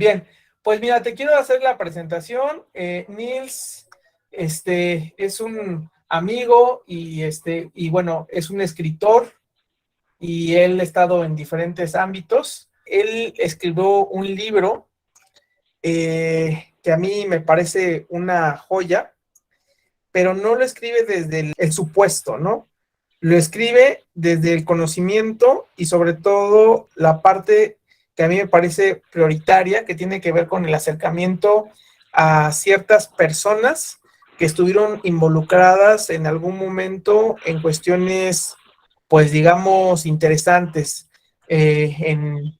Bien, pues mira, te quiero hacer la presentación. Nils, es un amigo y bueno, es un escritor y él ha estado en diferentes ámbitos. Él escribió un libro que a mí me parece una joya, pero no lo escribe desde el supuesto, ¿no? Lo escribe desde el conocimiento y sobre todo la parte que a mí me parece prioritaria, que tiene que ver con el acercamiento a ciertas personas que estuvieron involucradas en algún momento en cuestiones, pues digamos, interesantes en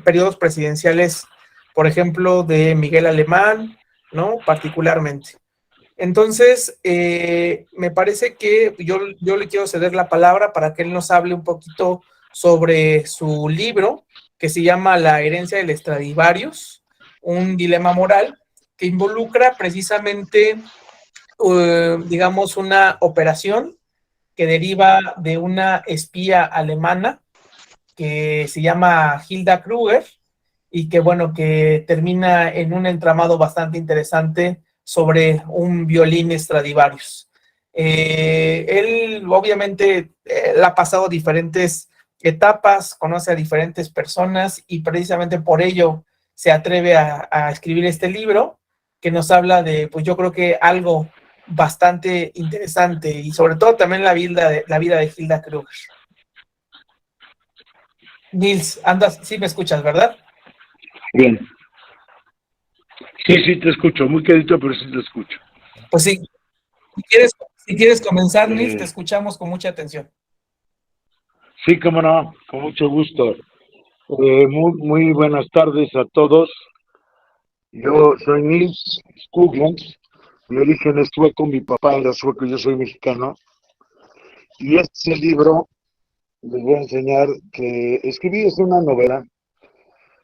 periodos presidenciales, por ejemplo, de Miguel Alemán, ¿no? Particularmente. Entonces, me parece que yo le quiero ceder la palabra para que él nos hable un poquito sobre su libro, que se llama La herencia del Stradivarius, un dilema moral, que involucra precisamente, digamos, una operación que deriva de una espía alemana que se llama Hilda Kruger y que, bueno, que termina en un entramado bastante interesante sobre un violín Stradivarius. Él obviamente ha pasado diferentes etapas, conoce a diferentes personas y precisamente por ello se atreve a escribir este libro que nos habla de, pues yo creo que algo bastante interesante y sobre todo también la vida de Hilda Kruger. Nils, andas, sí me escuchas, ¿verdad? Bien. Sí, te escucho, muy quedito, pero sí te escucho. Pues sí, si quieres comenzar, Nils, te escuchamos con mucha atención. Sí, cómo no, con mucho gusto. Muy buenas tardes a todos. Yo soy Nils Skoglund, mi origen es sueco, mi papá era sueco, yo soy mexicano. Y este libro les voy a enseñar que escribí es una novela.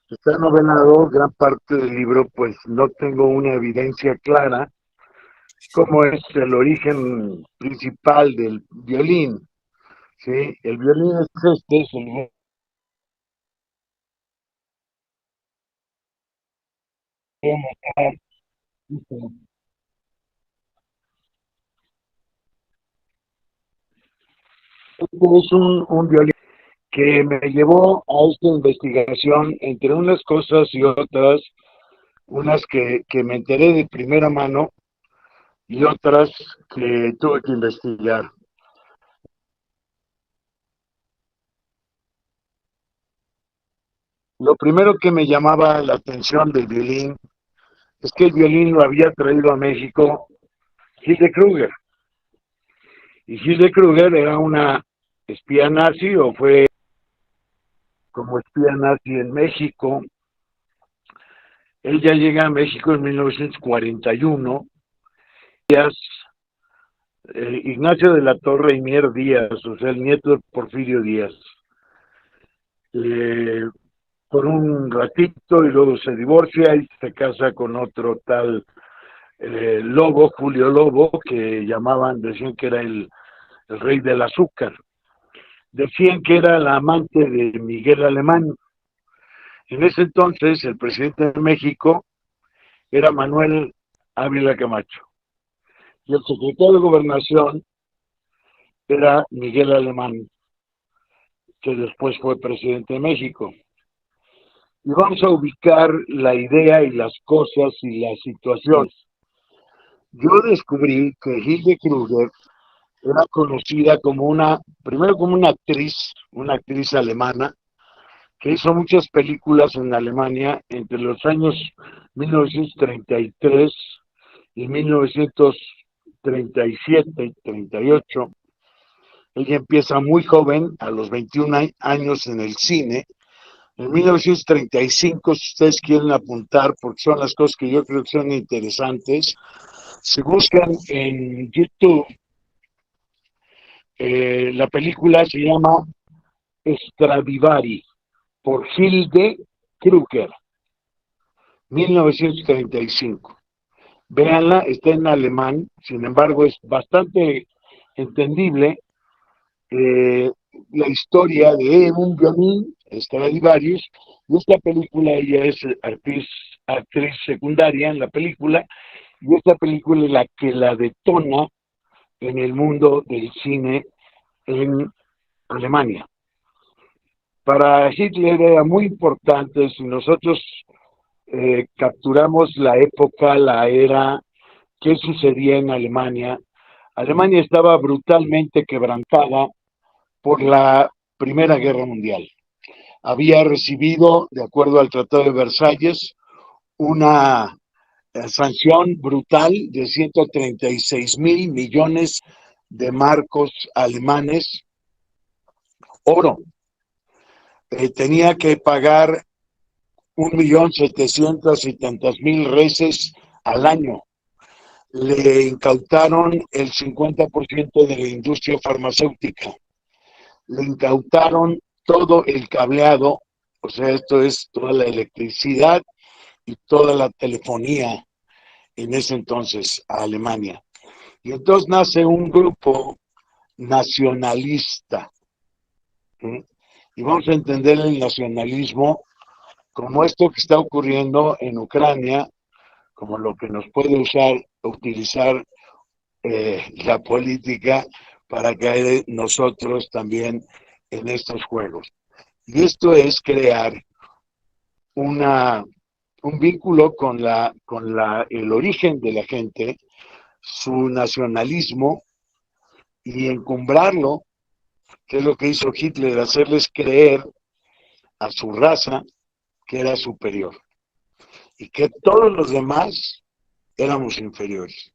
Está novelado, gran parte del libro, pues no tengo una evidencia clara cómo es el origen principal del violín. Sí, el violín es el es un violín que me llevó a esta investigación, entre unas cosas y otras, unas que me enteré de primera mano y otras que tuve que investigar. Lo primero que me llamaba la atención del violín es que el violín lo había traído a México Hilde Kruger. Y Hilde Kruger era una espía nazi o fue como espía nazi en México. Ella llega a México en 1941. Ignacio de la Torre y Mier Díaz, o sea, el nieto de Porfirio Díaz. Por un ratito y luego se divorcia y se casa con otro tal Lobo, Julio Lobo, que decían que era el rey del azúcar. Decían que era la amante de Miguel Alemán. En ese entonces el presidente de México era Manuel Ávila Camacho y el secretario de Gobernación era Miguel Alemán, que después fue presidente de México. Y vamos a ubicar la idea y las cosas y las situaciones. Yo descubrí que Hilde Kruger era conocida primero como una actriz alemana, que hizo muchas películas en Alemania entre los años 1933 y 1937 y 38. Ella empieza muy joven, a los 21 años en el cine. En 1935, si ustedes quieren apuntar, porque son las cosas que yo creo que son interesantes, si buscan en YouTube, la película se llama Stradivari, por Hilde Kruger, 1935. Véanla, está en alemán, sin embargo es bastante entendible la historia de un violín Stradivarius Y esta película, ella es actriz secundaria en la película, y esta película es la que la detona en el mundo del cine en Alemania. Para Hitler era muy importante, si nosotros capturamos la época, la era, qué sucedía en Alemania. Alemania estaba brutalmente quebrantada por la Primera Guerra Mundial. Había recibido, de acuerdo al Tratado de Versalles, una sanción brutal de 136 mil millones de marcos alemanes, oro. Tenía que pagar 1.700.000 y tantas mil reses al año. Le incautaron el 50% de la industria farmacéutica. Le incautaron todo el cableado, o sea, esto es toda la electricidad y toda la telefonía en ese entonces a Alemania. Y entonces nace un grupo nacionalista. ¿Sí? Y vamos a entender el nacionalismo como esto que está ocurriendo en Ucrania, como lo que nos puede utilizar la política para caer nosotros también en estos juegos. Y esto es crear un vínculo con el origen de la gente, su nacionalismo, y encumbrarlo, que es lo que hizo Hitler, hacerles creer a su raza que era superior y que todos los demás éramos inferiores,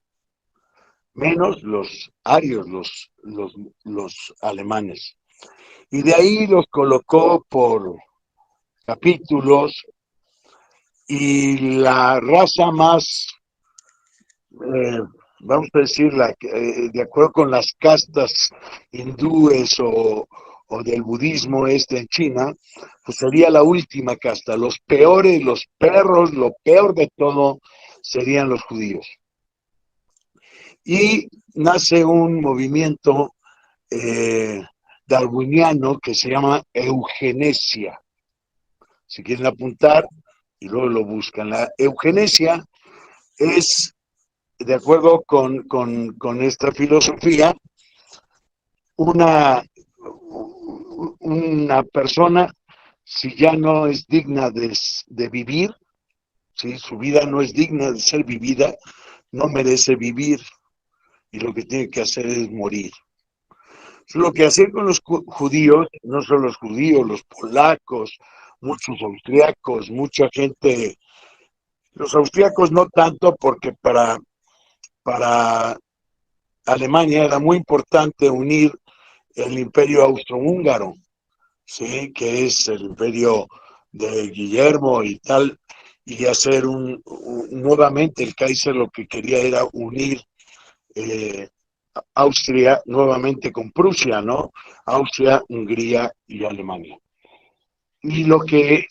menos los arios, los alemanes. Y de ahí los colocó por capítulos, y la raza más, vamos a decir, de acuerdo con las castas hindúes o del budismo en China, pues sería la última casta. Los peores, los perros, lo peor de todo serían los judíos. Y nace un movimiento darwiniano que se llama eugenesia. Si quieren apuntar, y luego lo buscan. La eugenesia es, de acuerdo con esta filosofía, una persona, si ya no es digna de vivir, si su vida no es digna de ser vivida, no merece vivir, y lo que tiene que hacer es morir. Lo que hacían con los judíos, no solo los judíos, los polacos, muchos austriacos, mucha gente. Los austriacos no tanto, porque para Alemania era muy importante unir el imperio austrohúngaro, ¿sí? Que es el imperio de Guillermo y tal, y hacer nuevamente el Kaiser lo que quería era unir Austria nuevamente con Prusia, ¿no? Austria, Hungría y Alemania. Y lo que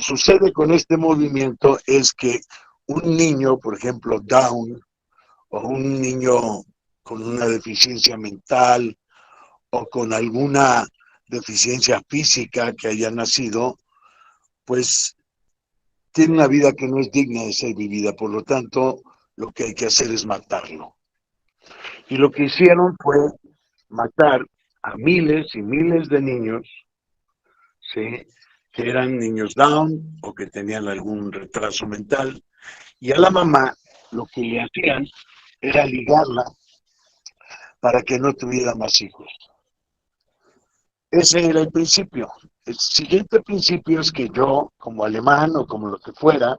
sucede con este movimiento es que un niño, por ejemplo, Down, o un niño con una deficiencia mental o con alguna deficiencia física que haya nacido, pues tiene una vida que no es digna de ser vivida. Por lo tanto, lo que hay que hacer es matarlo. Y lo que hicieron fue matar a miles y miles de niños, ¿sí? Que eran niños Down o que tenían algún retraso mental, y a la mamá lo que le hacían era ligarla para que no tuviera más hijos. Ese era el principio. El siguiente principio es que yo, como alemán o como lo que fuera,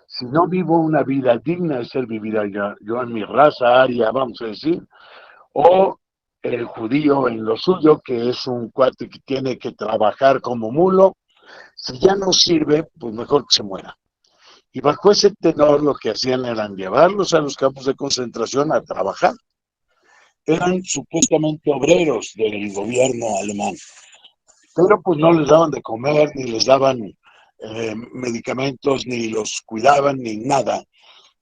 si no vivo una vida digna de ser vivida yo en mi raza aria, vamos a decir, o el judío en lo suyo, que es un cuate que tiene que trabajar como mulo, si ya no sirve, pues mejor que se muera. Y bajo ese tenor lo que hacían eran llevarlos a los campos de concentración a trabajar. Eran supuestamente obreros del gobierno alemán, pero pues no les daban de comer, ni les daban medicamentos, ni los cuidaban, ni nada.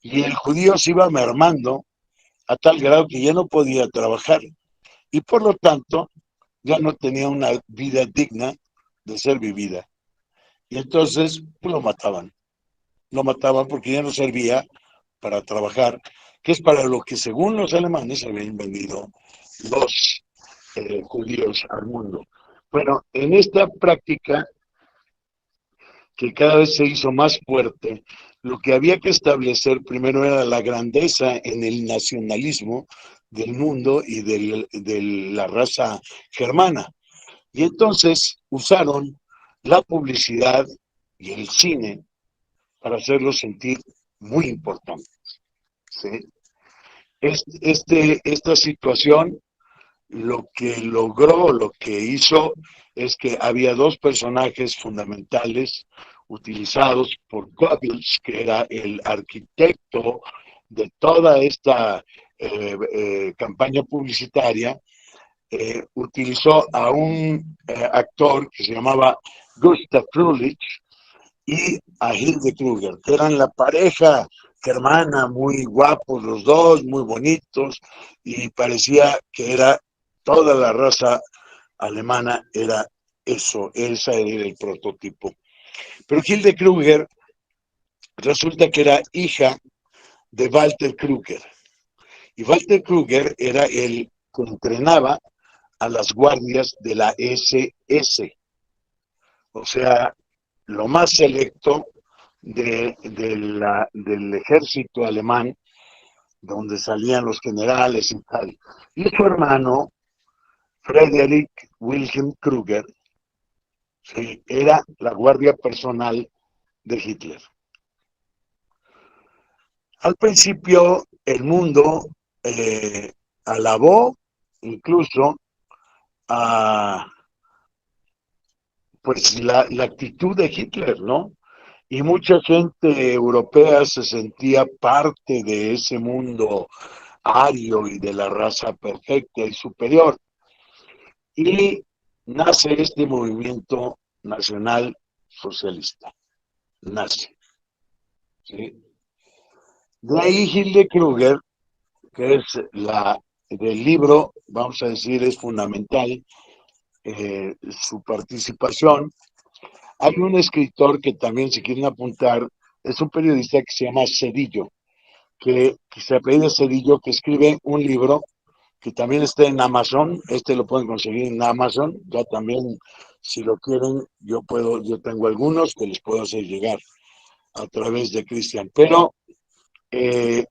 Y el judío se iba mermando a tal grado que ya no podía trabajar, y por lo tanto ya no tenía una vida digna de ser vivida. Y entonces pues, lo mataban porque ya no servía para trabajar, que es para lo que según los alemanes habían vendido los judíos al mundo. Bueno, en esta práctica que cada vez se hizo más fuerte, lo que había que establecer primero era la grandeza en el nacionalismo del mundo y de la raza germana. Y entonces usaron la publicidad y el cine para hacerlos sentir muy importantes. ¿Sí? Esta situación lo que logró, lo que hizo, es que había dos personajes fundamentales utilizados por Goebbels, que era el arquitecto de toda esta campaña publicitaria. Utilizó a un actor que se llamaba Gustav Fröhlich y a Hilde Kruger, que eran la pareja germana, muy guapos los dos, muy bonitos, y parecía que era toda la raza alemana, era eso, esa era el prototipo. Pero Hilde Kruger resulta que era hija de Walter Kruger, y Walter Kruger era el que entrenaba a las guardias de la SS, o sea, lo más selecto del ejército alemán, donde salían los generales y tal. Y su hermano, Friedrich Wilhelm Kruger, sí, era la guardia personal de Hitler. Al principio, el mundo alabó incluso a pues la actitud de Hitler, ¿no? Y mucha gente europea se sentía parte de ese mundo ario y de la raza perfecta y superior. Y nace este movimiento nacional socialista. Nace. ¿Sí? De ahí Hilde Kruger, que es la del libro, vamos a decir, es fundamental su participación. Hay un escritor que también, si quieren apuntar, es un periodista que se llama Cedillo, que se apellida Cedillo, que escribe un libro que también está en Amazon. Lo pueden conseguir en Amazon. Ya también, si lo quieren, yo tengo algunos que les puedo hacer llegar a través de Cristian. Pero él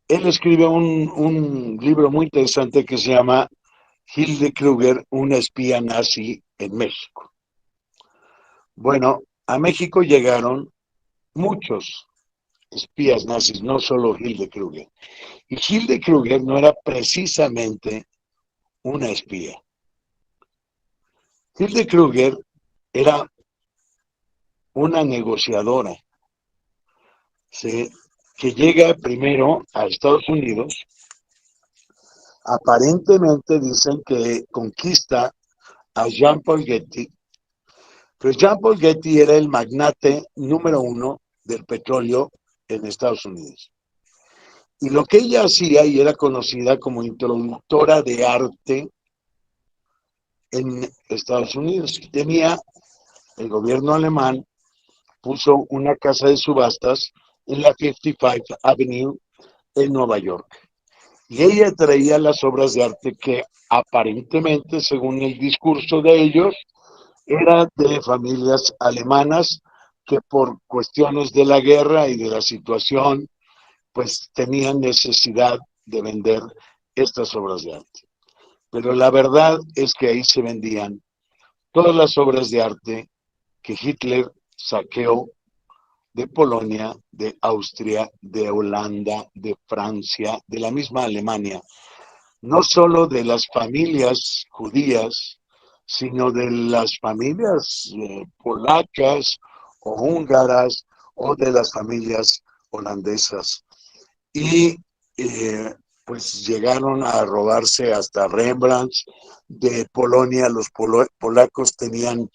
escribe un libro muy interesante que se llama Hilde Kruger, una espía nazi en México. Bueno, a México llegaron muchos espías nazis, no solo Hilde Kruger. Y Hilde Kruger no era precisamente una espía. Hilde Kruger era una negociadora, ¿sí? Que llega primero a Estados Unidos. Aparentemente dicen que conquista a Jean Paul Getty, pero Jean Paul Getty era el magnate número uno del petróleo en Estados Unidos. Y lo que ella hacía, y era conocida como introductora de arte en Estados Unidos, tenía el gobierno alemán, puso una casa de subastas en la 55 Avenue en Nueva York. Y ella traía las obras de arte que aparentemente, según el discurso de ellos, eran de familias alemanas que por cuestiones de la guerra y de la situación, pues tenían necesidad de vender estas obras de arte. Pero la verdad es que ahí se vendían todas las obras de arte que Hitler saqueó de Polonia, de Austria, de Holanda, de Francia, de la misma Alemania, no solo de las familias judías, sino de las familias polacas o húngaras o de las familias holandesas. Y pues llegaron a robarse hasta Rembrandt de Polonia. Los polacos tenían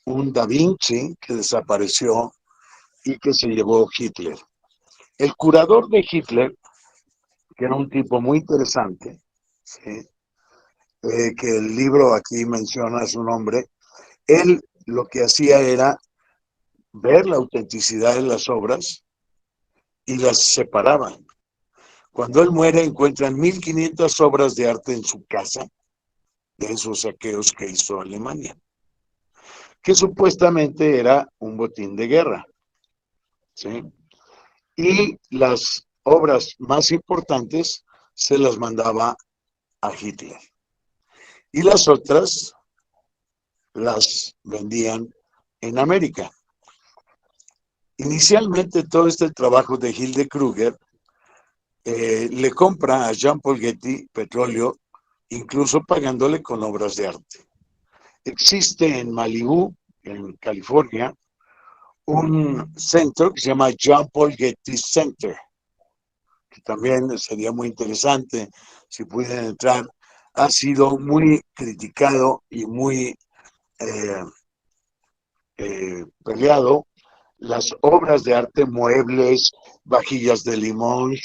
un Da Vinci que desapareció y que se llevó Hitler. El curador de Hitler, que era un tipo muy interesante, ¿sí? Que el libro aquí menciona su nombre, él lo que hacía era ver la autenticidad de las obras y las separaban. Cuando él muere, encuentran 1.500 obras de arte en su casa, de esos saqueos que hizo Alemania, que supuestamente era un botín de guerra, ¿sí? Y las obras más importantes se las mandaba a Hitler. Y las otras las vendían en América. Inicialmente todo este trabajo de Hilde Kruger le compra a Jean-Paul Getty petróleo, incluso pagándole con obras de arte. Existe en Malibú, en California, un centro que se llama Jean-Paul Getty Center, que también sería muy interesante si pudieran entrar. Ha sido muy criticado y muy peleado. Las obras de arte, muebles, vajillas de limón,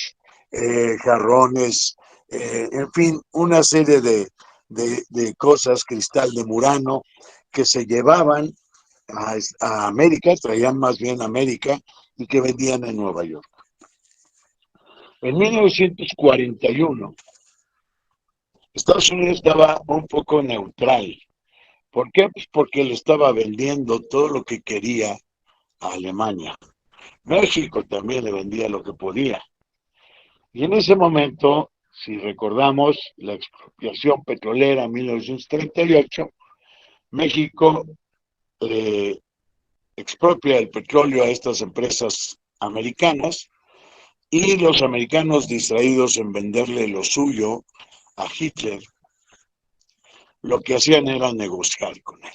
jarrones, en fin, una serie de cosas, cristal de Murano, que se llevaban a América, traían más bien a América, y que vendían en Nueva York. En 1941, Estados Unidos estaba un poco neutral. ¿Por qué? Pues porque le estaba vendiendo todo lo que quería a Alemania. México también le vendía lo que podía. Y en ese momento, si recordamos la expropiación petrolera en 1938, México expropia el petróleo a estas empresas americanas y los americanos, distraídos en venderle lo suyo a Hitler, lo que hacían era negociar con él.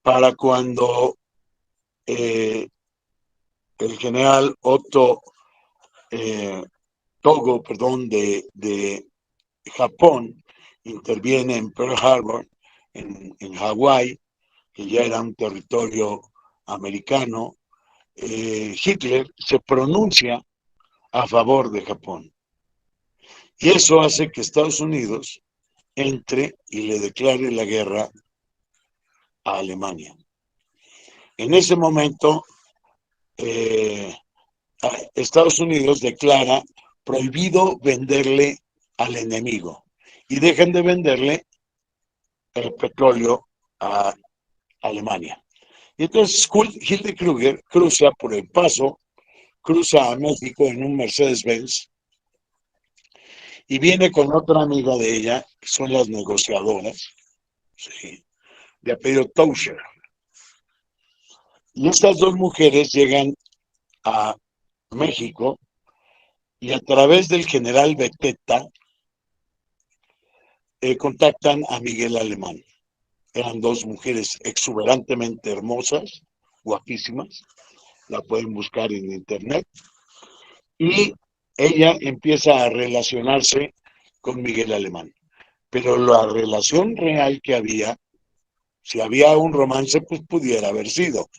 Para cuando el general Otto Togo, de Japón, interviene en Pearl Harbor, en Hawái, que ya era un territorio americano, Hitler se pronuncia a favor de Japón. Y eso hace que Estados Unidos entre y le declare la guerra a Alemania. En ese momento, Estados Unidos declara prohibido venderle al enemigo y dejan de venderle el petróleo a Alemania. Y entonces Hilde Kruger cruza por El Paso, cruza a México en un Mercedes-Benz y viene con otra amiga de ella, que son las negociadoras, ¿sí?, de apellido Tauscher. Y estas dos mujeres llegan a México y a través del general Beteta contactan a Miguel Alemán. Eran dos mujeres exuberantemente hermosas, guapísimas, la pueden buscar en internet, y ella empieza a relacionarse con Miguel Alemán. Pero la relación real que había, si había un romance, pues pudiera haber sido,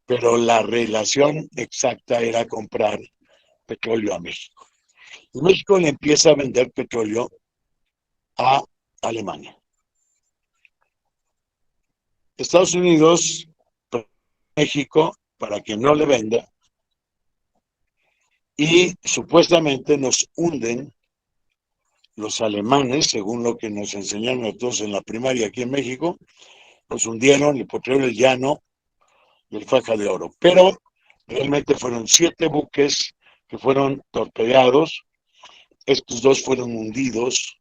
pero la relación exacta era comprar petróleo a México. Y México le empieza a vender petróleo a Alemania. Estados Unidos, México, para que no le venda, y supuestamente nos hunden los alemanes, según lo que nos enseñaron a todos en la primaria aquí en México, nos hundieron el Potrero del Llano y el Faja de Oro. Pero realmente fueron 7 buques que fueron torpedeados, estos 2 fueron hundidos,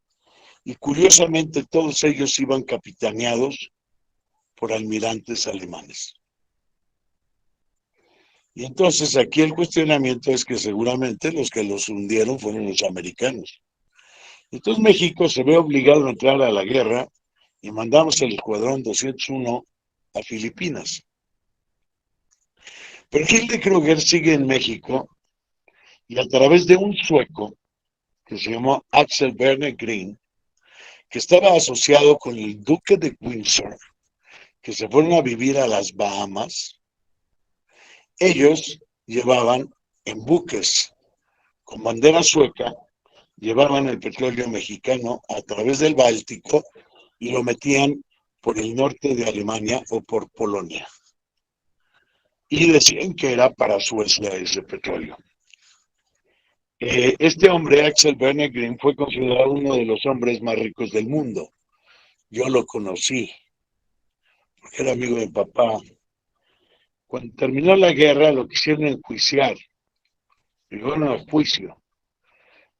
y curiosamente todos ellos iban capitaneados por almirantes alemanes. Y entonces aquí el cuestionamiento es que seguramente los que los hundieron fueron los americanos. Entonces México se ve obligado a entrar a la guerra y mandamos el escuadrón 201 a Filipinas. Pero Hilde Kruger sigue en México y a través de un sueco que se llamó Axel Werner Green, que estaba asociado con el duque de Windsor, que se fueron a vivir a las Bahamas, ellos llevaban en buques con bandera sueca, llevaban el petróleo mexicano a través del Báltico y lo metían por el norte de Alemania o por Polonia. y decían que era para Suecia ese petróleo. Este hombre, Axel Werner Green, fue considerado uno de los hombres más ricos del mundo. Yo lo conocí, porque era amigo de mi papá. Cuando terminó la guerra lo quisieron enjuiciar, llegaron a juicio,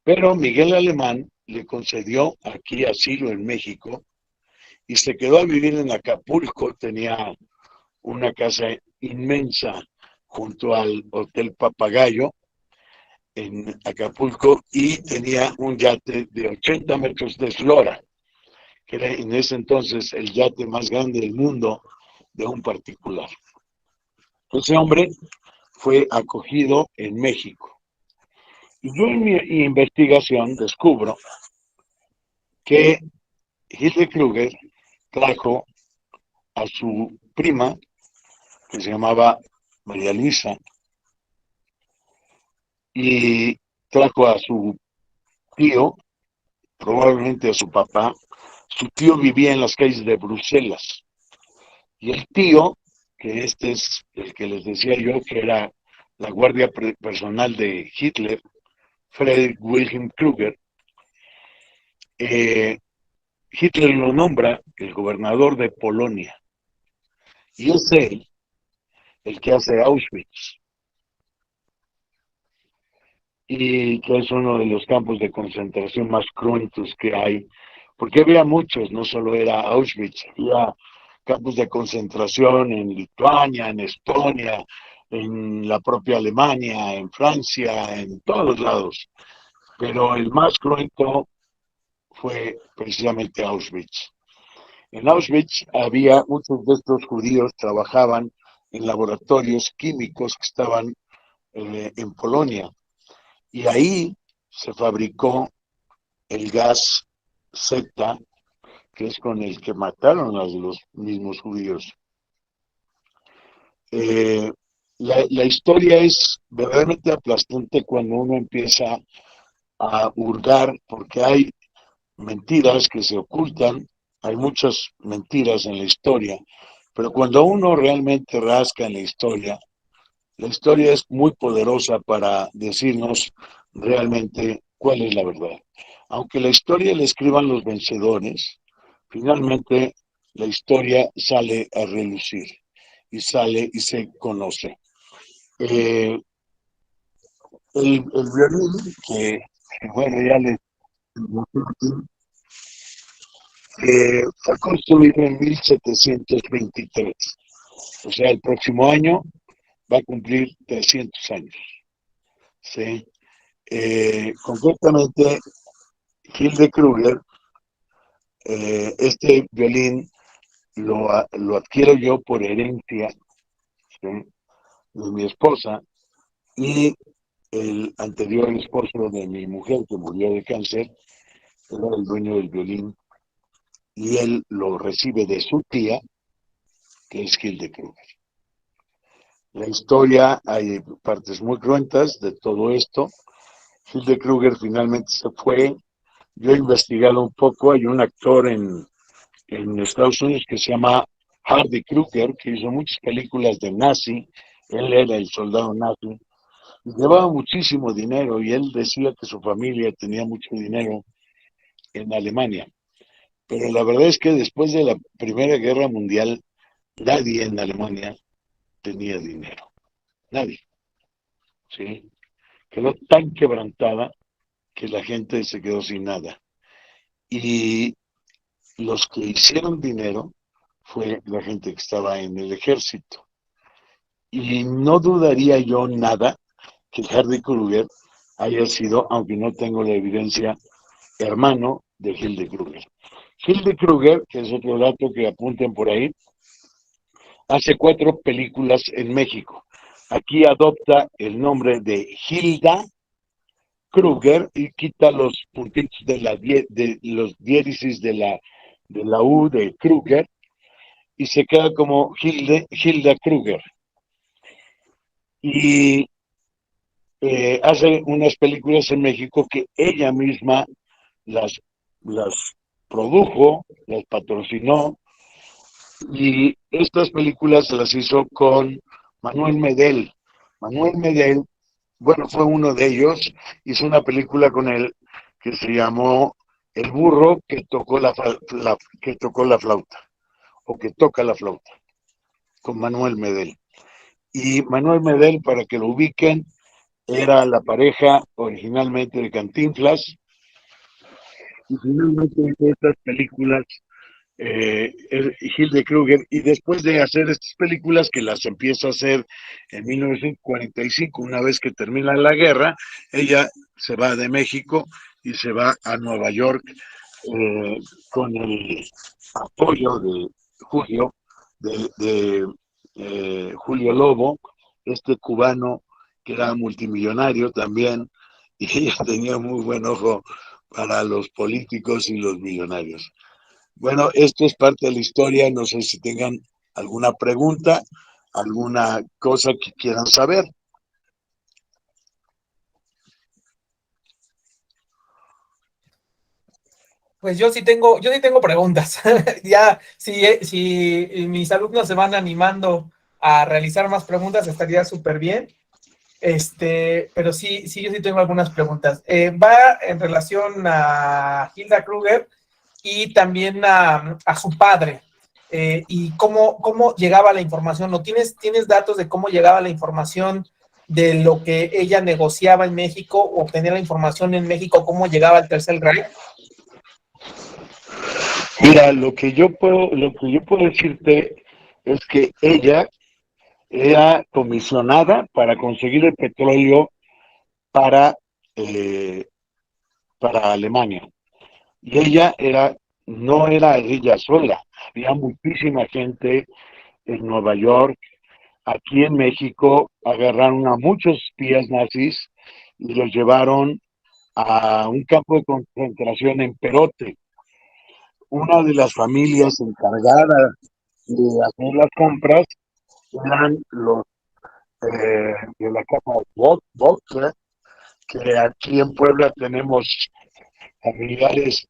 pero Miguel Alemán le concedió aquí asilo en México y se quedó a vivir en Acapulco. Tenía una casa inmensa junto al Hotel Papagayo en Acapulco y tenía un yate de 80 metros de eslora, que era en ese entonces el yate más grande del mundo de un particular. Ese hombre fue acogido en México. Y yo en mi investigación descubro que Hitler Kruger trajo a su prima, que se llamaba María Luisa, y trajo a su tío, probablemente a su papá. Su tío vivía en las calles de Bruselas. Y el tío, que este es el que les decía yo, que era la guardia personal de Hitler, Friedrich Wilhelm Kruger, Hitler lo nombra el gobernador de Polonia. Y es él el que hace Auschwitz. Y que es uno de los campos de concentración más cruentos que hay, porque había muchos, no solo era Auschwitz, había campos de concentración en Lituania, en Estonia, en la propia Alemania, en Francia, en todos lados. Pero el más cruento fue precisamente Auschwitz. En Auschwitz había muchos de estos judíos, trabajaban en laboratorios químicos que estaban en Polonia. Y ahí se fabricó el gas Z, que es con el que mataron a los mismos judíos. La historia es verdaderamente aplastante cuando uno empieza a hurgar, porque hay mentiras que se ocultan, hay muchas mentiras en la historia, pero cuando uno realmente rasca en la historia es muy poderosa para decirnos realmente cuál es la verdad. Aunque la historia la escriban los vencedores, finalmente la historia sale a relucir y sale y se conoce. Eh, el violín, que bueno, ya les fue construido en 1723. O sea, el próximo año va a cumplir 300 años. ¿Sí? Concretamente, Hilde Kruger, este violín lo adquiero yo por herencia, ¿sí?, de mi esposa, y el anterior esposo de mi mujer, que murió de cáncer, era el dueño del violín, y él lo recibe de su tía, que es Hilde Kruger. La historia, hay partes muy cruentas de todo esto. Hilde Kruger finalmente se fue. Yo he investigado un poco, hay un actor en Estados Unidos que se llama Hardy Kruger, que hizo muchas películas de nazi. Él era el soldado nazi. Llevaba muchísimo dinero y él decía que su familia tenía mucho dinero en Alemania. Pero la verdad es que después de la Primera Guerra Mundial, nadie en Alemania tenía dinero. Nadie. ¿Sí? Quedó tan quebrantada que la gente se quedó sin nada. Y los que hicieron dinero fue la gente que estaba en el ejército. Y no dudaría yo nada que Hardy Kruger haya sido, aunque no tengo la evidencia, hermano de Hilde Kruger. Hilde Kruger, que es otro dato que apunten por ahí, hace 4 películas en México. Aquí adopta el nombre de Hilda Kruger y quita los puntitos de los diéresis de la U de Kruger y se queda como Hilda Kruger. Y hace unas películas en México que ella misma las, las produjo, las patrocinó, y estas películas las hizo con Manuel Medel. Manuel Medel, bueno, fue uno de ellos, hizo una película con él que se llamó El burro que tocó que tocó la flauta, o que toca la flauta, con Manuel Medel. Y Manuel Medel, para que lo ubiquen, era la pareja originalmente de Cantinflas, y finalmente hizo estas películas Hilde Kruger, y después de hacer estas películas, que las empieza a hacer en 1945, una vez que termina la guerra, ella se va de México y se va a Nueva York eh, con el apoyo de Julio, Julio Lobo, este cubano que era multimillonario también, y ella tenía muy buen ojo para los políticos y los millonarios. Bueno, esto es parte de la historia. No sé si tengan alguna pregunta, alguna cosa que quieran saber. Pues yo sí tengo preguntas. Ya, si mis alumnos se van animando a realizar más preguntas, estaría súper bien. Pero sí, yo sí tengo algunas preguntas. Va en relación a Hilda Kruger y también a su padre. Y cómo llegaba la información. ¿No tienes datos de cómo llegaba la información de lo que ella negociaba en México, o obtenía la información en México, cómo llegaba al Tercer Reich? Mira, lo que yo puedo decirte es que ella era comisionada para conseguir el petróleo para, eh, para Alemania. Y no era ella sola, había muchísima gente en Nueva York. Aquí en México agarraron a muchos espías nazis y los llevaron a un campo de concentración en Perote. Una de las familias encargadas de hacer las compras eran los de la casa Boxer, que aquí en Puebla tenemos familiares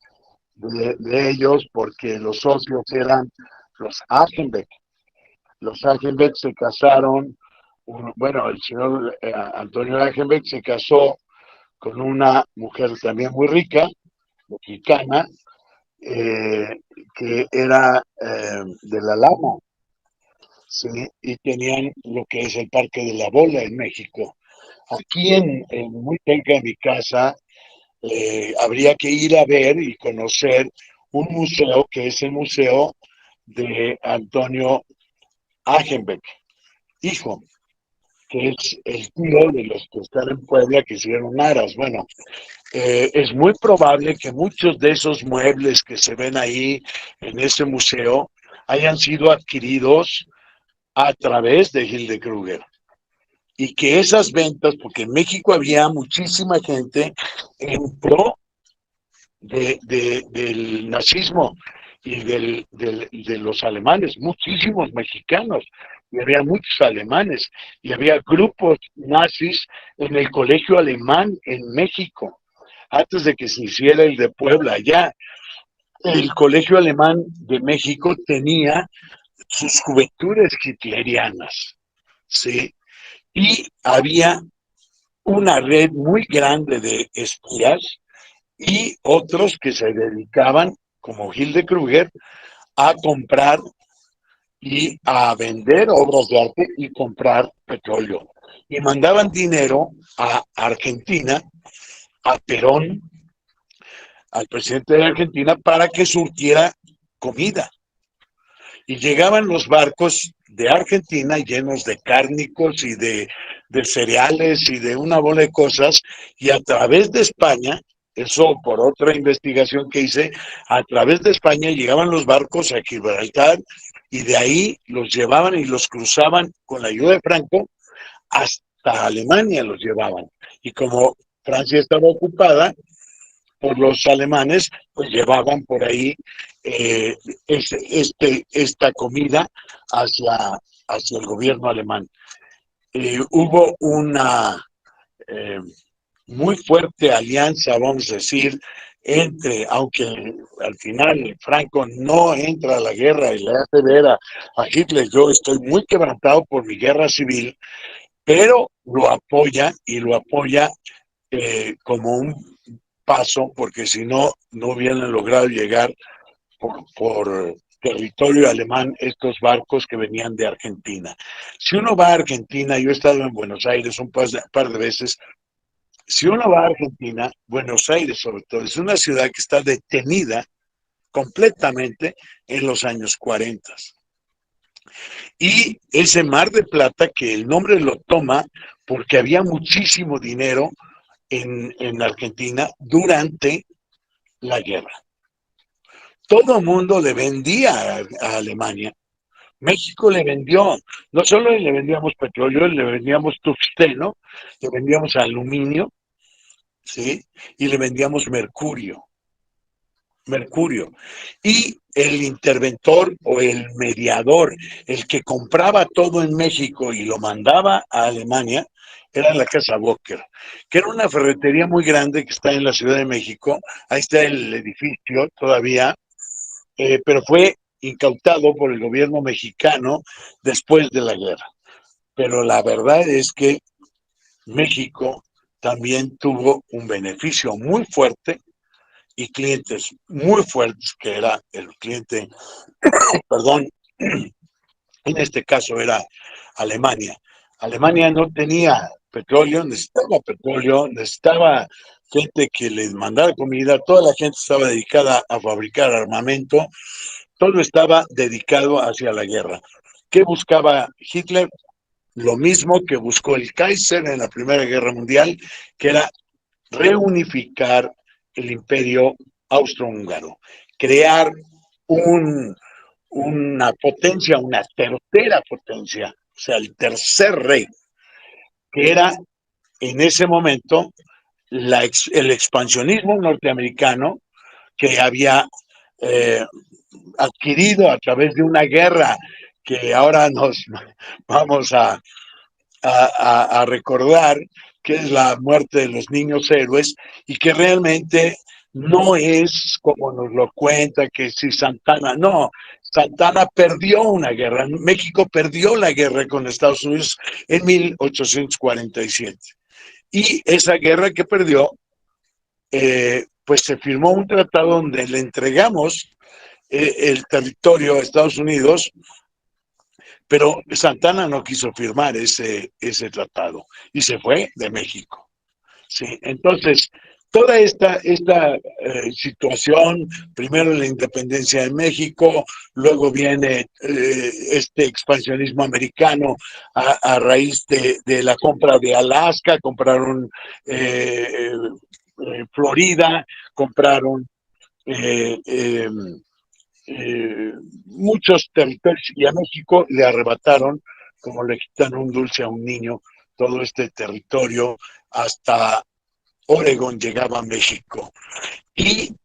de ellos, porque los socios eran los Agenbeck. Los Agenbeck se casaron, bueno, el señor Antonio Agenbeck se casó con una mujer también muy rica, mexicana, eh, que era de La Lama, ¿sí? Y tenían lo que es el Parque de la Bola en México. Aquí muy cerca de mi casa, habría que ir a ver y conocer un museo, que es el Museo de Antonio Agenbeck, hijo, que es el tío de los que están en Puebla, que hicieron aras. Bueno, es muy probable que muchos de esos muebles que se ven ahí en ese museo hayan sido adquiridos a través de Hilde Kruger. Y que esas ventas, porque en México había muchísima gente en pro del nazismo y de los alemanes, muchísimos mexicanos, y había muchos alemanes, y había grupos nazis en el colegio alemán en México, antes de que se hiciera el de Puebla. Ya el colegio alemán de México tenía sus juventudes hitlerianas, ¿sí? Y había una red muy grande de espías y otros que se dedicaban, como Hilde Kruger, a comprar y a vender obras de arte y comprar petróleo. Y mandaban dinero a Argentina, a Perón, al presidente de Argentina, para que surtiera comida. Y llegaban los barcos de Argentina llenos de cárnicos y de cereales y de una bola de cosas, y a través de España, eso por otra investigación que hice, a través de España llegaban los barcos a Gibraltar, y de ahí los llevaban y los cruzaban con la ayuda de Franco hasta Alemania, los llevaban. Y como Francia estaba ocupada por los alemanes, pues llevaban por ahí eh, esta comida hacia el gobierno alemán. Hubo una eh, muy fuerte alianza, vamos a decir, aunque al final Franco no entra a la guerra y le hace ver a Hitler, yo estoy muy quebrantado por mi guerra civil, pero lo apoya y lo apoya como un paso, porque si no, no hubieran logrado llegar por territorio alemán estos barcos que venían de Argentina. Si uno va a Argentina, yo he estado en Buenos Aires un par de veces, si uno va a Argentina, Buenos Aires sobre todo, es una ciudad que está detenida completamente en los años 40. Y ese Mar de Plata, que el nombre lo toma porque había muchísimo dinero en Argentina durante la guerra. Todo el mundo le vendía a Alemania. México le vendió, no solo le vendíamos petróleo, le vendíamos tungsteno, le vendíamos aluminio, ¿sí? Y le vendíamos mercurio. Mercurio. Y el interventor o el mediador, el que compraba todo en México y lo mandaba a Alemania, era la Casa Bocker, que era una ferretería muy grande que está en la Ciudad de México. Ahí está el edificio todavía, pero fue incautado por el gobierno mexicano después de la guerra. Pero la verdad es que México también tuvo un beneficio muy fuerte y clientes muy fuertes, que era el cliente, perdón, en este caso era Alemania. Alemania no tenía petróleo, necesitaba gente que les mandara comida, toda la gente estaba dedicada a fabricar armamento, todo estaba dedicado hacia la guerra. ¿Qué buscaba Hitler? Lo mismo que buscó el Kaiser en la Primera Guerra Mundial, que era reunificar el imperio austrohúngaro, crear una potencia, una tercera potencia, o sea, el tercer rey, que era en ese momento el expansionismo norteamericano que había eh, adquirido a través de una guerra que ahora nos vamos a recordar, que es la muerte de los niños héroes, y que realmente no es como nos lo cuenta, que si Santana, no, Santana perdió una guerra, México perdió la guerra con Estados Unidos en 1847. Y esa guerra que perdió, pues se firmó un tratado donde le entregamos el territorio a Estados Unidos, pero Santana no quiso firmar ese tratado y se fue de México. ¿Sí? Entonces, toda esta situación, primero la independencia de México, luego viene este expansionismo americano a raíz de la compra de Alaska, compraron Florida, compraron eh, eh, muchos territorios, y a México le arrebataron, como le quitan un dulce a un niño, todo este territorio hasta Oregón llegaba a México. Y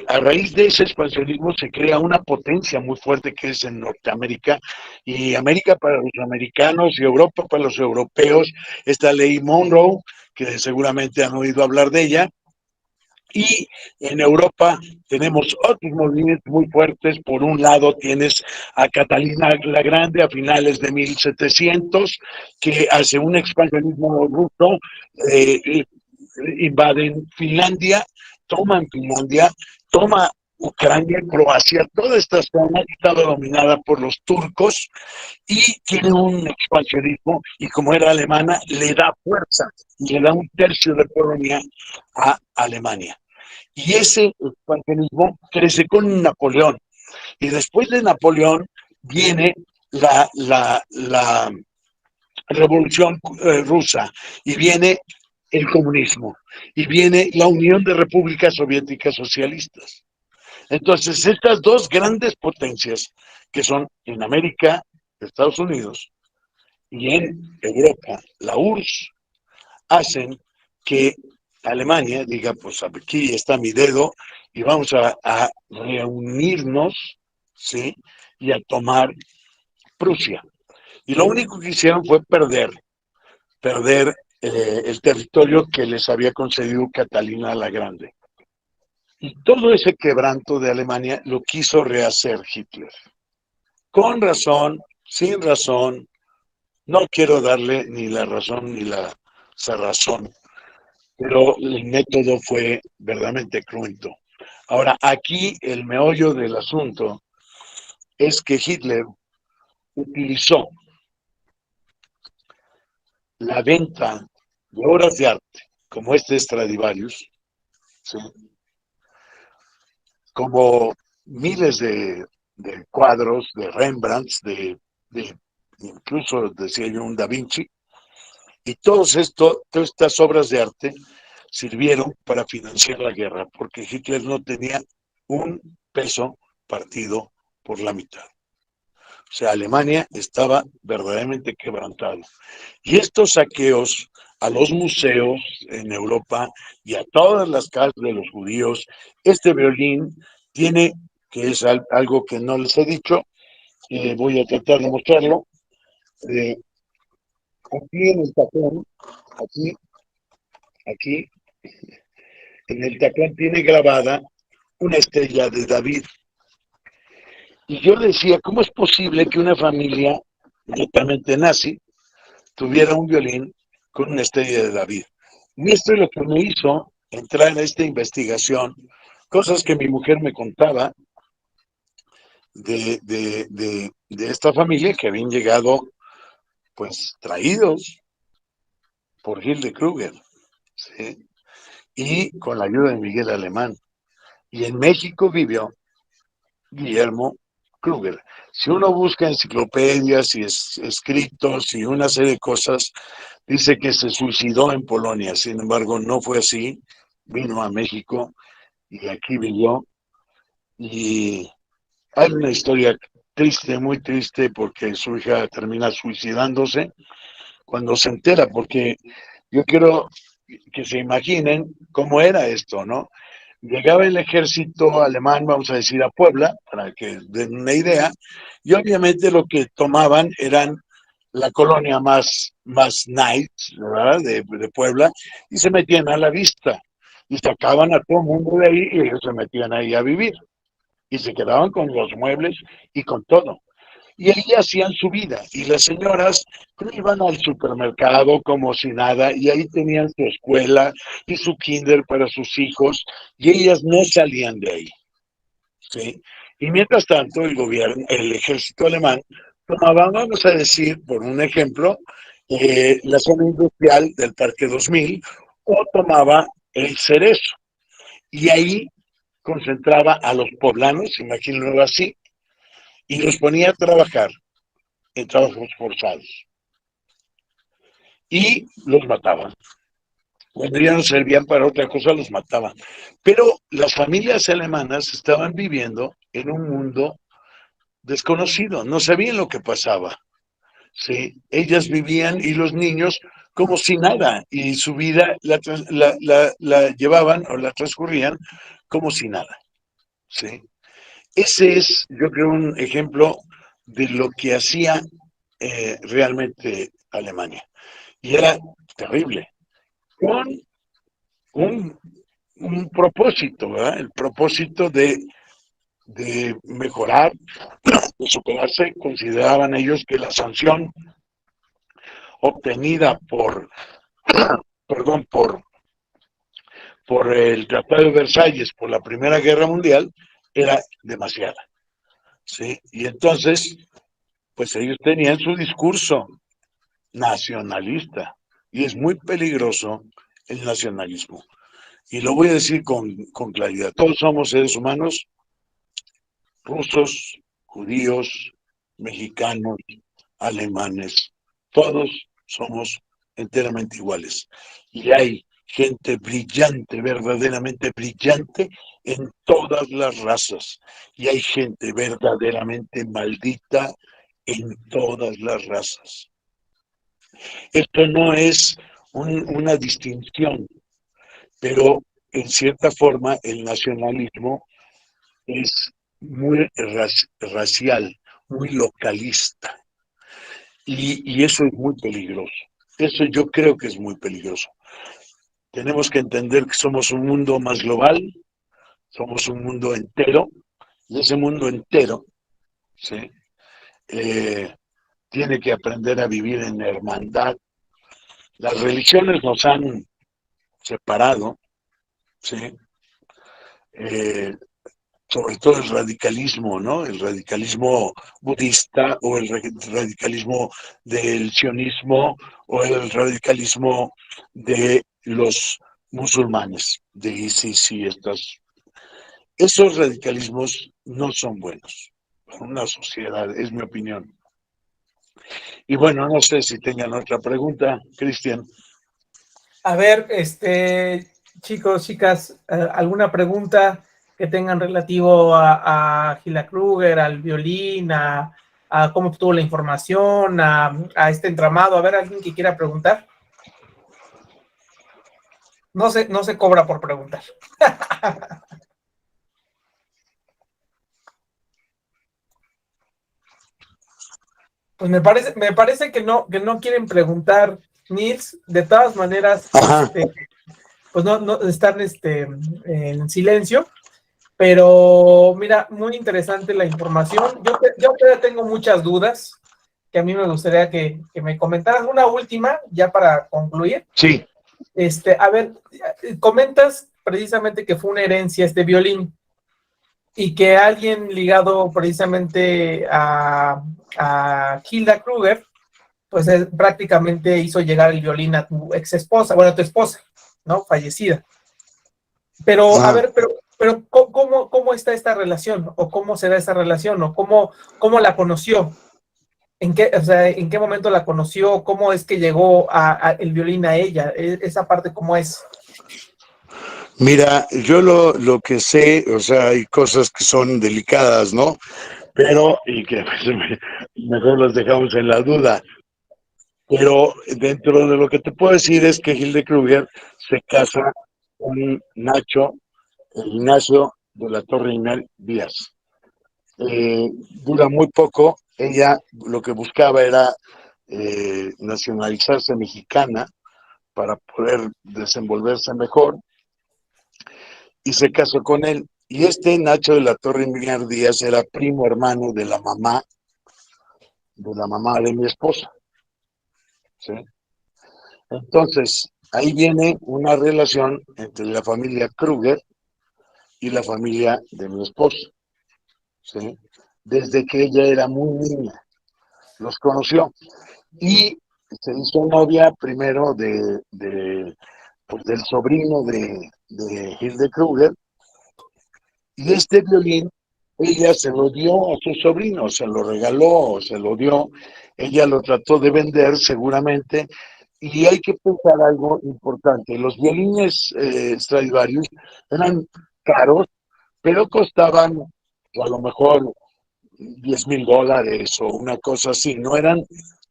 a raíz de ese expansionismo se crea una potencia muy fuerte que es en Norteamérica, y América para los americanos y Europa para los europeos, esta ley Monroe, que seguramente han oído hablar de ella. Y en Europa tenemos otros movimientos muy fuertes. Por un lado tienes a Catalina la Grande a finales de 1700, que hace un expansionismo ruso, invaden Finlandia, toman Finlandia, toma Ucrania, Croacia, toda esta zona estaba dominada por los turcos y tiene un expansionismo, y como era alemana, le da fuerza y le da un tercio de Polonia a Alemania. Y ese expansionismo crece con Napoleón. Y después de Napoleón viene la revolución rusa, y viene el comunismo, y viene la Unión de Repúblicas Soviéticas Socialistas. Entonces, estas dos grandes potencias, que son en América, Estados Unidos, y en Europa, la URSS, hacen que Alemania diga, pues aquí está mi dedo y vamos a reunirnos, ¿sí? Y a tomar Prusia. Y lo único que hicieron fue perder el territorio que les había concedido Catalina la Grande. Y todo ese quebranto de Alemania lo quiso rehacer Hitler. Con razón, sin razón, no quiero darle ni la razón ni la cerrazón, pero el método fue verdaderamente cruento. Ahora, aquí el meollo del asunto es que Hitler utilizó la venta de obras de arte, como este Stradivarius, ¿sí? Como miles de cuadros, de Rembrandts, incluso decía yo un Da Vinci, y todas estas obras de arte sirvieron para financiar la guerra, porque Hitler no tenía un peso partido por la mitad. O sea, Alemania estaba verdaderamente quebrantado. Y estos saqueos a los museos en Europa y a todas las casas de los judíos, este violín tiene, que es algo que no les he dicho, voy a tratar de mostrarlo, aquí en el tacón, aquí, aquí, en el tacón tiene grabada una estrella de David. Y yo decía, ¿cómo es posible que una familia netamente nazi tuviera un violín con una estrella de David? Y esto es lo que me hizo entrar en esta investigación, cosas que mi mujer me contaba de esta familia que habían llegado, pues, traídos por Gil de Kruger, ¿sí? Y con la ayuda de Miguel Alemán. Y en México vivió Guillermo Kruger. Si uno busca enciclopedias y escritos y una serie de cosas, dice que se suicidó en Polonia. Sin embargo, no fue así. Vino a México y aquí vivió. Y hay una historia triste, muy triste, porque su hija termina suicidándose cuando se entera, porque yo quiero que se imaginen cómo era esto, ¿no? Llegaba el ejército alemán, vamos a decir, a Puebla, para que den una idea, y obviamente lo que tomaban eran la colonia más nice, ¿verdad? De Puebla, y se metían a la vista, y sacaban a todo el mundo de ahí, y ellos se metían ahí a vivir, y se quedaban con los muebles y con todo. Y ahí hacían su vida. Y las señoras iban al supermercado como si nada, y ahí tenían su escuela y su kinder para sus hijos, y ellas no salían de ahí. ¿Sí? Y mientras tanto, el gobierno, el ejército alemán, tomaba, vamos a decir, por un ejemplo, la zona industrial del Parque 2000, o tomaba el Cerezo. Y ahí concentraba a los poblanos, imagínenlo así, y los ponía a trabajar en trabajos forzados y los mataban. Cuando ya no servían para otra cosa, los mataban. Pero las familias alemanas estaban viviendo en un mundo desconocido, no sabían lo que pasaba. ¿Sí? Ellas vivían y los niños como si nada, y su vida la llevaban o la transcurrían como si nada. ¿Sí? Ese es, yo creo, un ejemplo de lo que hacía realmente Alemania. Y era terrible, con un, un propósito, ¿verdad? El propósito de mejorar, de superarse. Consideraban ellos que la sanción obtenida perdón, por el Tratado de Versalles, por la Primera Guerra Mundial, era demasiada. ¿Sí? Y entonces, pues ellos tenían su discurso nacionalista, y es muy peligroso el nacionalismo. Y lo voy a decir con claridad. Todos somos seres humanos, rusos, judíos, mexicanos, alemanes. Todos somos enteramente iguales. Y hay gente brillante, verdaderamente brillante, en todas las razas. Y hay gente verdaderamente maldita en todas las razas. Esto no es una distinción, pero en cierta forma el nacionalismo es muy racial, muy localista, y eso es muy peligroso. Eso yo creo que es muy peligroso. Tenemos que entender que somos un mundo más global, somos un mundo entero, y ese mundo entero, ¿sí? Tiene que aprender a vivir en hermandad. Las religiones nos han separado, ¿sí? Eh, Sobre todo el radicalismo, ¿no? El radicalismo budista o el radicalismo del sionismo o el radicalismo de los musulmanes, de ISIS y estas. Esos radicalismos no son buenos para una sociedad, es mi opinión. Y bueno, no sé si tengan otra pregunta, Cristian. A ver, chicos, chicas, ¿alguna pregunta que tengan relativo a Gila Kruger, al violín, a cómo obtuvo la información, a este entramado? A ver, ¿alguien que quiera preguntar? No se cobra por preguntar. Pues me parece que no quieren preguntar, Nils. De todas maneras, pues no están en silencio. Pero mira, muy interesante la información. Yo todavía tengo muchas dudas que a mí me gustaría que me comentaras. Una última, ya para concluir. Sí. A ver, comentas precisamente que fue una herencia este violín y que alguien ligado precisamente a Hilda Kruger, pues prácticamente hizo llegar el violín a tu ex esposa, bueno, a tu esposa, ¿no? Fallecida. Pero, a ver, pero ¿cómo está esta relación? ¿O cómo se da esta relación? ¿O cómo la conoció? ¿En qué momento la conoció? ¿Cómo es que llegó el violín a ella? Esa parte, ¿cómo es? Mira, yo lo que sé, o sea, hay cosas que son delicadas, ¿no? Pero, y que mejor las dejamos en la duda. Pero dentro de lo que te puedo decir es que Hilde Kruger se casa con Nacho Ignacio de la Torre Díaz. Dura muy poco. Ella lo que buscaba era nacionalizarse mexicana para poder desenvolverse mejor y se casó con él. Y este Nacho de la Torre Díaz era primo hermano de la mamá de mi esposa. ¿Sí? Entonces, ahí viene una relación entre la familia Kruger y la familia de mi esposa. ¿Sí? Desde que ella era muy niña, los conoció. Y se hizo novia primero pues del sobrino de Hilde Kruger. Y este violín, ella se lo dio a su sobrino, se lo regaló, se lo dio. Ella lo trató de vender seguramente. Y hay que pensar algo importante. Los violines Stradivarius eran caros, pero costaban a lo mejor $10,000 o una cosa así. No eran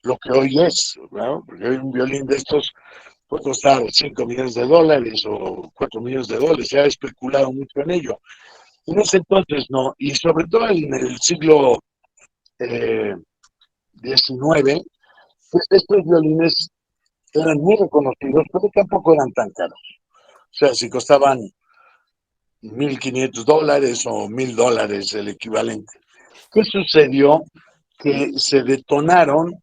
lo que hoy es, ¿no? Porque hoy un violín de estos puede costar $5 millones o $4 millones. Se ha especulado mucho en ello. En ese entonces no, y sobre todo en el siglo XIX, pues estos violines eran muy reconocidos, pero tampoco eran tan caros. O sea, si costaban $1,500 o $1,000 el equivalente. ¿Qué sucedió? Que se detonaron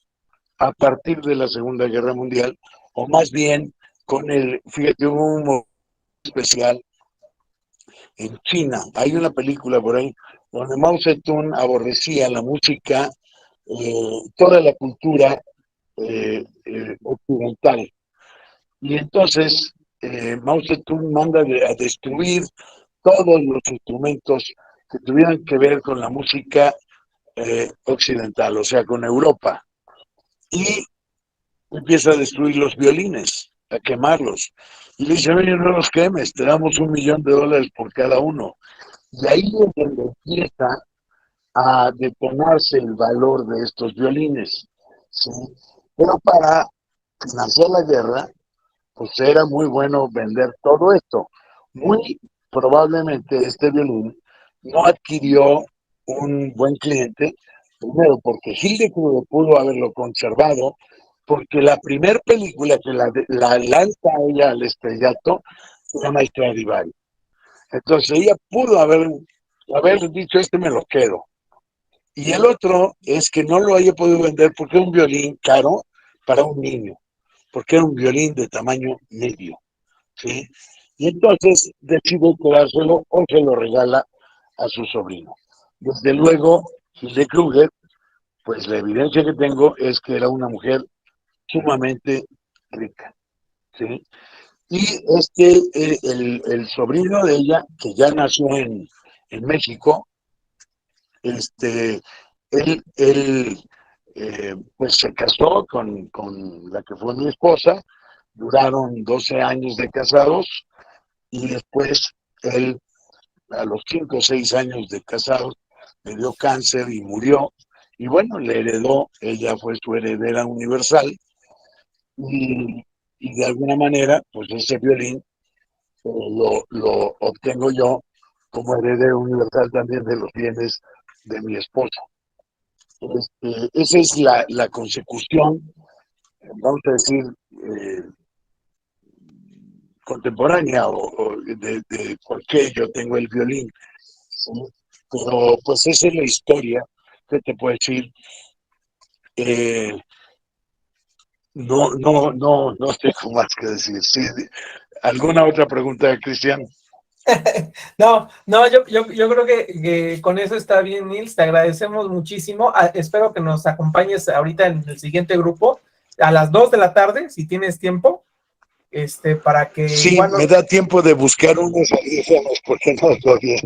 a partir de la Segunda Guerra Mundial, o más bien fíjate, hubo un momento especial en China. Hay una película por ahí donde Mao Zedong aborrecía la música, toda la cultura occidental. Y entonces Mao Zedong manda a destruir todos los instrumentos que tuvieran que ver con la música occidental, o sea, con Europa. Y empieza a destruir los violines, a quemarlos. Y le dice, oye, no los quemes, te damos $1,000,000 por cada uno. Y ahí es donde empieza a detonarse el valor de estos violines. ¿Sí? Pero para financiar la guerra, pues era muy bueno vender todo esto. Muy probablemente este violín no adquirió un buen cliente, primero porque Hilde pudo haberlo conservado, porque la primera película que la lanza ella al estrellato se llama Stradivari. Entonces ella pudo haber dicho, este me lo quedo. Y el otro es que no lo haya podido vender porque era un violín caro para un niño, porque era un violín de tamaño medio, ¿sí? Y entonces decide quedárselo o se lo regala a su sobrino. Desde luego, Hilde Kruger, pues la evidencia que tengo es que era una mujer sumamente rica, ¿sí? Y el sobrino de ella, que ya nació en México, este, él pues se casó con la que fue mi esposa, duraron 12 años de casados y después él, a los 5 o 6 años de casados, le dio cáncer y murió. Y bueno, le heredó, ella fue su heredera universal y, y de alguna manera, pues ese violín lo obtengo yo como heredero universal también de los bienes de mi esposa. Esa es la consecución, vamos a decir, eh, contemporánea o de por qué yo tengo el violín. ¿Sí? Pero pues esa es la historia que te puedo decir. Eh, no tengo más que decir. ¿Sí? ¿Alguna otra pregunta, Cristian? No, no, yo creo que con eso está bien, Nils. Te agradecemos muchísimo. Espero que nos acompañes ahorita en el siguiente grupo a las 2 de la tarde, si tienes tiempo, para que Sí, igual me da tiempo de buscar unos audífonos porque no oigo bien.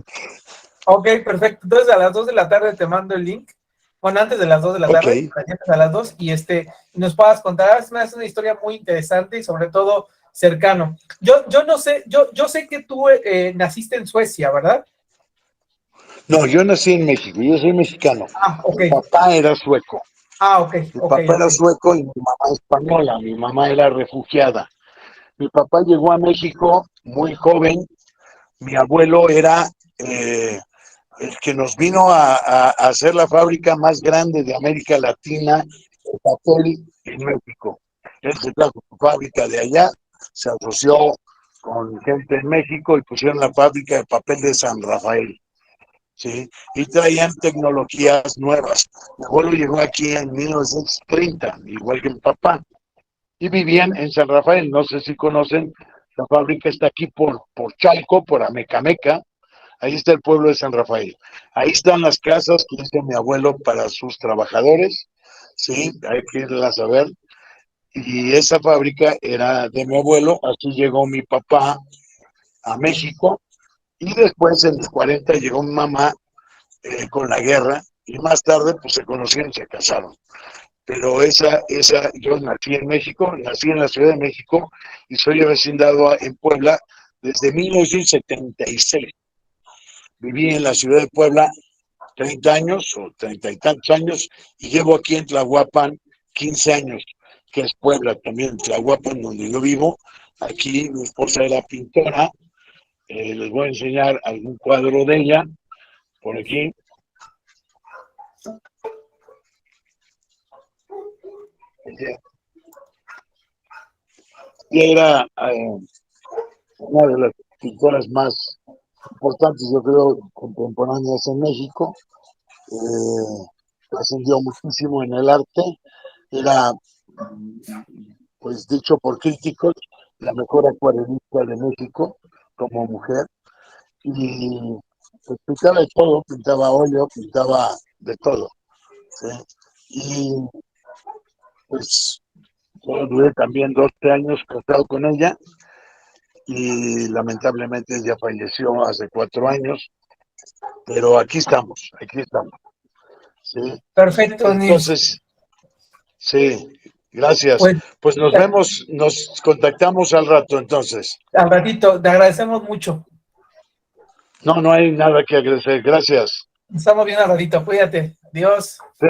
Ok, perfecto. Entonces a las 2 de la tarde te mando el link. Bueno, antes de las 2 de la Ok. tarde, a las 2 y nos puedas contar. Es una historia muy interesante y sobre todo cercano. Yo no sé, yo sé que tú naciste en Suecia, ¿verdad? No, yo nací en México, yo soy mexicano. Ah, ok. Mi papá era sueco. Ah, ok, Mi ok, papá ok. era sueco y mi mamá española. Mi mamá era refugiada. Mi papá llegó a México muy joven. Mi abuelo era el que nos vino a hacer la fábrica más grande de América Latina de papel en México. Él se trajo su fábrica de allá, se asoció con gente en México y pusieron la fábrica de papel de San Rafael. ¿Sí? Y traían tecnologías nuevas. Mi abuelo llegó aquí en 1930, igual que mi papá, y vivían en San Rafael. No sé si conocen, la fábrica está aquí por Chalco, por Amecameca. Ahí está el pueblo de San Rafael. Ahí están las casas que hizo mi abuelo para sus trabajadores. Sí, hay que irlas a ver. Y esa fábrica era de mi abuelo. Así llegó mi papá a México. Y después, en los 40, llegó mi mamá con la guerra. Y más tarde, pues se conocieron y se casaron. Pero yo nací en México, nací en la Ciudad de México y soy vecindado en Puebla desde 1976. Viví en la ciudad de Puebla 30 años o 30 y tantos años y llevo aquí en Tlahuapan 15 años, que es Puebla también, Tlahuapan, donde yo vivo. Aquí mi esposa era pintora, les voy a enseñar algún cuadro de ella por aquí. Y era una de las pintoras más importantes, yo creo, contemporáneas en México. Trascendió muchísimo en el arte. Era, pues dicho por críticos, la mejor acuarelista de México como mujer. Y pues, pintaba de todo, pintaba óleo, pintaba de todo. ¿Sí? Y pues yo duré también 12 años casado con ella y lamentablemente ella falleció hace 4 años, pero aquí estamos, aquí estamos. ¿Sí? Perfecto, Nils. Entonces, sí, gracias. Pues Pues nos vemos, nos contactamos al rato entonces. al ratito, te agradecemos mucho. No hay nada que agradecer. Gracias. Estamos bien al ratito, cuídate. Adiós. Sí.